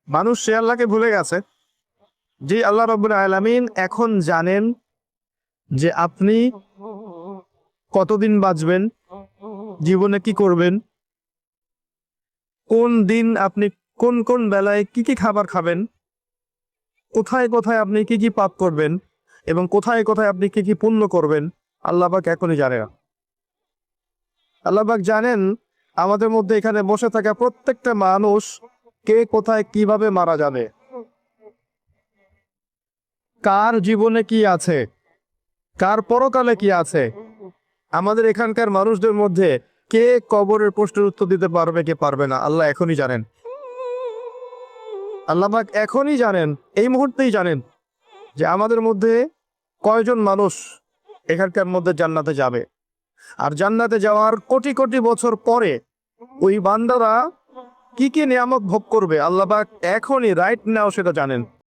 মানুষ সে আল্লাহকে ভুলে গেছে। যে আল্লাহ রাব্বুল আলামিন এখন জানেন যে আপনি কতদিন বাঁচবেন, জীবনে কি করবেন, কোন দিন আপনি কোন কোন বেলায় কি কি খাবার খাবেন, কোথায় কোথায় আপনি কি কি পাপ করবেন এবং কোথায় কোথায় আপনি কি কি পুণ্য করবেন। আল্লাহ পাক এখনই জানেন। আল্লাহ পাক জানেন আমাদের মধ্যে এখানে বসে থাকা প্রত্যেকটা মানুষ কে কোথায় কিভাবে মারা যাবে, কার জীবনে কি আছে, কার পরকালে কি আছে। আমাদের এখানকার মানুষদের মধ্যে কে কবরের প্রশ্নের উত্তর দিতে পারবে, কে পারবে না, আল্লাহ এখনই জানেন। আল্লাহ পাক এখনই জানেন, এই মুহূর্তেই জানেন যে আমাদের মধ্যে কয়জন মানুষ এখানকার মধ্যে জান্নাতে যাবে। আর জান্নাতে যাওয়ার কোটি কোটি বছর পরে ওই বান্দারা কি কি নিয়ামত ভোগ করবে, আল্লাহ পাক এখনই রাইট নাও সেটা জানেন।